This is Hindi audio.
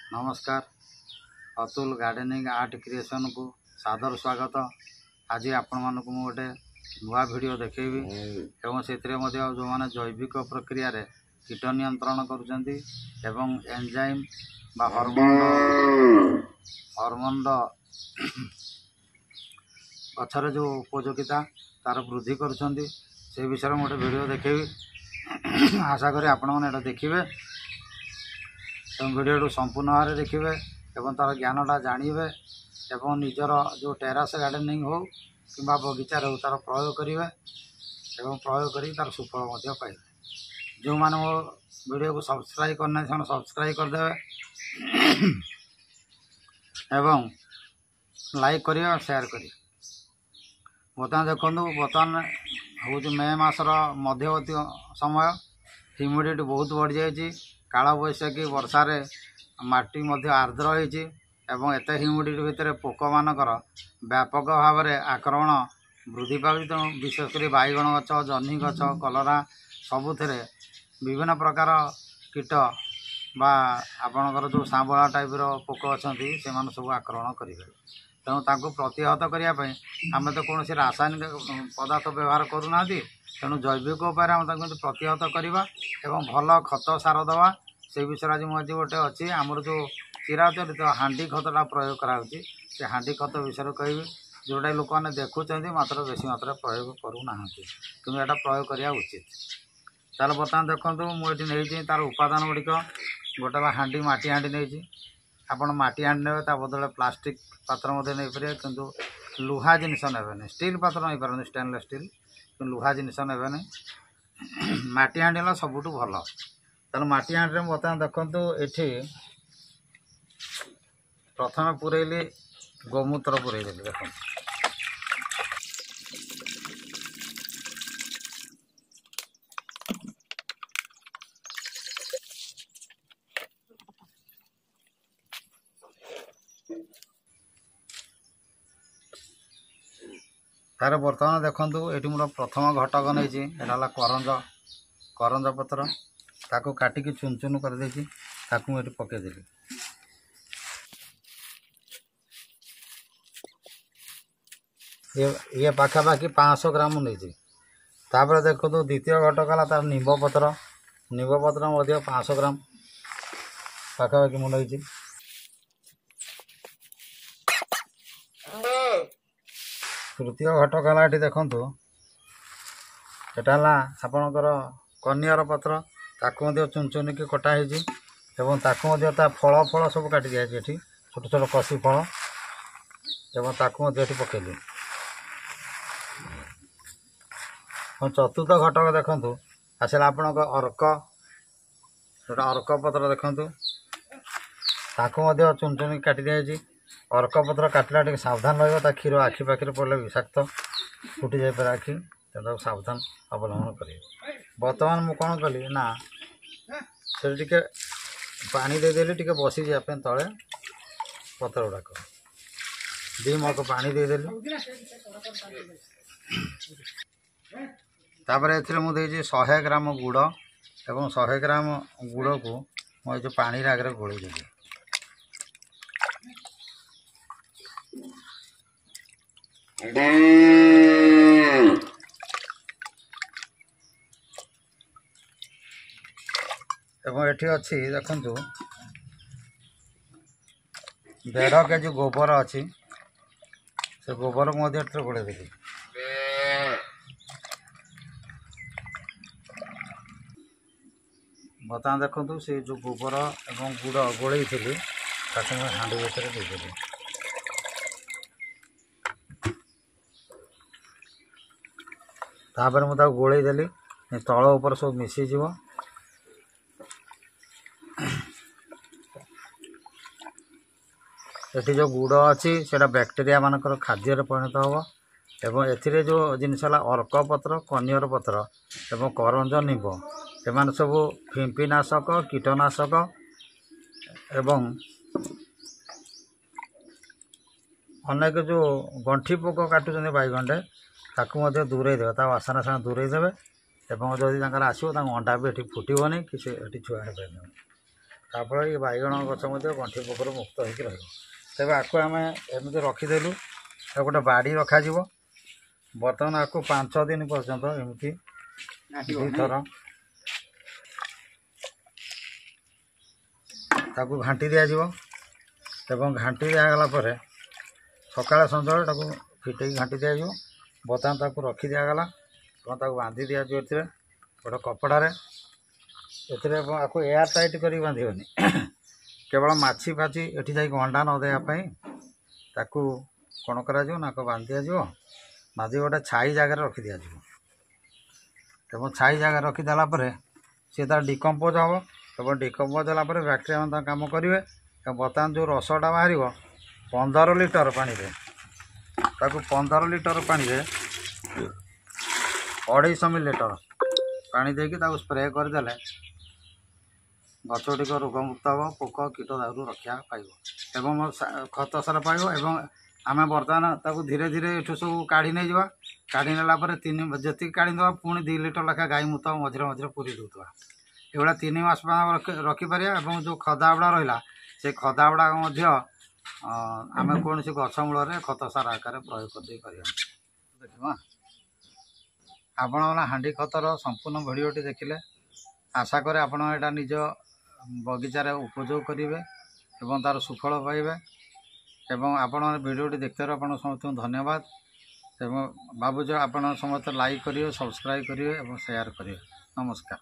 नमस्कार। अतुल गार्डनिंग आर्ट क्रिएशन को सादर स्वागत। आज आपण मानक गोटे नुआ वीडियो देखेबी एवं से जो माने जैविक प्रक्रिया रे कीट नियंत्रण करुचंती एवं एंजाइम बा हार्मोन गछर जो उपयोगिता तार वृद्धि करुचंती से विषय में गोटे वीडियो देखेबी। आशा करी आपण माने एटा देखिबे एवं वीडियो संपूर्ण भाव देखिए एवं तार ज्ञानटा जानवे एवं निजर जो टेरास गार्डनिंग हो कि बगीचार हो तार प्रयोग करेंगे एवं प्रयोग कर तार सुफल पाइबे। जो मैंने मो वीडियो को सब्सक्राइब करना से सब्सक्राइब करदे एवं लाइक करेंगे और शेयर करेंगे। बर्तमान देखो बर्तमान हूँ मे मसर मध्यवर्ती समय ह्यूमिडिटी बहुत बढ़ जाए। काल बैशाखी वर्षा रे माटी मध्य आर्द्र होती एवं एत ह्यूमिडिटी भितर पोक मानकर व्यापक भाव में आक्रमण वृद्धि पाऊँ। तेणु विशेषकर बैगण गछ जह्नी गछ कलरा सबुथिरे विभिन्न प्रकार कीट बा आपणकर जो सांबला टाइप पोक अच्छा से सब आक्रमण करेंगे। तेणु तांको प्रतिहत करने आम तो कौन रासायनिक पदार्थ व्यवहार करूना। तेणु जैविक उपाय आम प्रतिहत करवा एवं भल खत सार दवा से विषय आज मुझे गोटे अच्छी आमर जो चिराचरित हांडी खतटा प्रयोग कराऊँगी से हांडी खत विषय कहबी जोटा लोक मैंने देखुं मात्र बेसी मात्रा प्रयोग करूना कि यहाँ प्रयोग करवा उचित। ताल बर्तमान देखो मुझे नहीं तार उपादान गुड़िक गोटे हांडी माटी हांडी नहीं आपड़ माटी हांडी ने बदले प्लास्टिक पात्र नहीं पारे किंतु लुहा जिनस ने स्टील पात्र नहीं पारे स्टेनलेस स्टील कि लुहा जिनस ने माटी हांडी है सबुठ भल। तेणु माटी हांडी में बर्तमान देखो ये प्रथम पुरैली गोमूत्र पुरैदेली देख तार बर्तमान देखो ये मोर प्रथम घटक नहीं यहाँ करंज करंज पत्र ताको काटिकी चुन चुन कर देछि ताकू ये पकईदेली। ये पाखापाखि 500 ग्राम नहीं। तापर देखो द्वितीय घटक है तार निम्ब पत्र 500 ग्राम पाखापाखि मुझे नहीं। तृतीय घटक है ये देखु यहाँ आपणकर कनियर पत्र ताकू चुन चुन की कटा एवं ताकू फल फल सब काटी दिया ये छोट छोट कसी फल एवं ताकू ये पकईली। और चतुर्थ घटक देखु आसला आपणक अर्क जोटा अर्क पत्र देखु ताकू चुन चुन काटी दिया। अर्क पत्र काटला टे सावधान रहा क्षीर आखि पाखे पड़े विषाक्त फुटी जापर आखि तेना सावधान अवलम्बन करेंगे। बर्तमान मुझे कौन कली ना से टे पानी देदेली टे बसी जाए तले पत्र गुड़ाक 2 मग पानी देदेली। तापर ए मुझे 100 ग्राम गुड़ एवं 100 ग्राम गुड़ को मुझे पानी आगे गोलेदेली। एवं ये अच्छी देखु 1.5 केजी गोबर अच्छी से गोबर को गोले देली। बर्तमान देखो से जो गोबर एवं गुड़ गोले थी हांडी भर देदेली। तापर मुझे गोले देली तल उपर सब मिसीज। ये जो गुड़ अच्छी से बैक्टेरिया मानकर खाद्य परिणत हम एवं ए जो जिनस अर्क पत्र कनियर पत्र एवं करंज निम्ब एम सब फिंपीनाशक कीटनाशक एवं अनेक जो गंठी पोक काटुं बैगंडे ताकू दूरे देवे ता वासना साथ दूरे देवे एवं जदि आसो अंडा भी ये फुटबनी कि छुआ हो पारे। ତାପରେ ଏ ବାଇଗଣ ଗଛ ମଧ୍ୟ ଗଣ୍ଠି ପୋକରୁ ମୁକ୍ତ ହୋଇକି ରହିବ। ତେବେ ଆକୁ ଆମେ ଏମିତି ରଖିଦେଲୁ, ତାକୁ ଗୋଟେ ବାଡ଼ି ରଖାଯିବ। ବର୍ତ୍ତମାନ ଆକୁ 5 ଦିନ ପର୍ଯ୍ୟନ୍ତ ଏମିତି 2 ଥର ତାକୁ ଘାଣ୍ଟି ଦିଆଯିବ ଏବଂ ଘାଣ୍ଟି ଦିଆଗଲା ପରେ ସକାଳେ ସଞ୍ଜବେଳେ ତାକୁ ଫିଟେଇକି ଘାଣ୍ଟି ଦିଆଯିବ। ବର୍ତ୍ତମାନ ତାକୁ ରଖି ଦିଆଗଲା ଏବଂ ତାକୁ ବାନ୍ଧି ଦିଆଯିବ ଏଥିରେ ଗୋଟେ କପଡ଼ାରେ। ଏଥିରେ ଆକୁ ଏୟାର ଟାଇଟ୍ କରିକି ବାନ୍ଧିବନି, କେବଳ ମାଛି ଫାଛି ଏଠି ଯାଇକି ଅଣ୍ଡା ନ ଦେବା ପାଇଁ ତାକୁ କ'ଣ କରାଯିବ ନା ବାନ୍ଧି ଦିଆଯିବ। ବାନ୍ଧି ଗୋଟେ ଛାଇ ଜାଗାରେ ରଖି ଦିଆଯିବ ଏବଂ ଛାଇ ଜାଗାରେ ରଖିଦେଲା ପରେ ସେ ତାର ଡିକମ୍ପୋଜ୍ ହେବ ଏବଂ ଡିକମ୍ପୋଜ୍ ହେଲା ପରେ ବ୍ୟାକ୍ଟେରିଆ ମାନେ ତାଙ୍କ କାମ କରିବେ। ଏବଂ ବର୍ତ୍ତମାନ ଯେଉଁ ରସଟା ବାହାରିବ 15 ଲିଟର ପାଣିରେ, ତାକୁ 15 ଲିଟର ପାଣିରେ 250 ମିଲିଲିଟର ପାଣି ଦେଇକି ତାକୁ ସ୍ପ୍ରେ କରିଦେଲେ ଗଛଗୁଡ଼ିକ ରୋଗମୁକ୍ତ ହେବ, ପୋକ କୀଟ ଦାଉରୁ ରକ୍ଷା ପାଇବ ଏବଂ ଖତ ସାର ପାଇବ। ଏବଂ ଆମେ ବର୍ତ୍ତମାନ ତାକୁ ଧୀରେ ଧୀରେ ଏଠୁ ସବୁ କାଢ଼ି ନେଇଯିବା। କାଢ଼ି ନେଲା ପରେ ଯେତିକି କାଢ଼ି ଦେବା ପୁଣି 2 ଲିଟର ଲେଖା ଗାଈ ମୁତ ମଝିରେ ମଝିରେ ପୁରୀ ଦେଉଥିବା। ଏଗୁଡ଼ା 3 ମାସ ରଖିପାରିବା। ଏବଂ ଯେଉଁ ଖଦା ଗୁଡ଼ା ରହିଲା ସେ ଖଦା ଗୁଡ଼ାକ ମଧ୍ୟ ଆମେ କୌଣସି ଗଛ ମୂଳରେ ଖତ ସାର ଆକାରରେ ପ୍ରୟୋଗ କରିଦେଇପାରିବା। ଦେଖିବା ଆପଣମାନେ ହାଣ୍ଡି ଖତର ସମ୍ପୂର୍ଣ୍ଣ ଭିଡ଼ିଓଟି ଦେଖିଲେ। ଆଶା କରେ ଆପଣ ଏଇଟା ନିଜ ବଗିଚାରେ ଉପଯୋଗ କରିବେ ଏବଂ ତା'ର ସୁଫଳ ପାଇବେ। ଏବଂ ଆପଣମାନେ ଭିଡ଼ିଓଟି ଦେଖିଥିବାରୁ ଆପଣ ସମସ୍ତଙ୍କୁ ଧନ୍ୟବାଦ। ଏବଂ ଭାବୁଛି ଆପଣ ସମସ୍ତେ ଲାଇକ୍ କରିବେ, ସବସ୍କ୍ରାଇବ୍ କରିବେ ଏବଂ ସେୟାର କରିବେ। ନମସ୍କାର।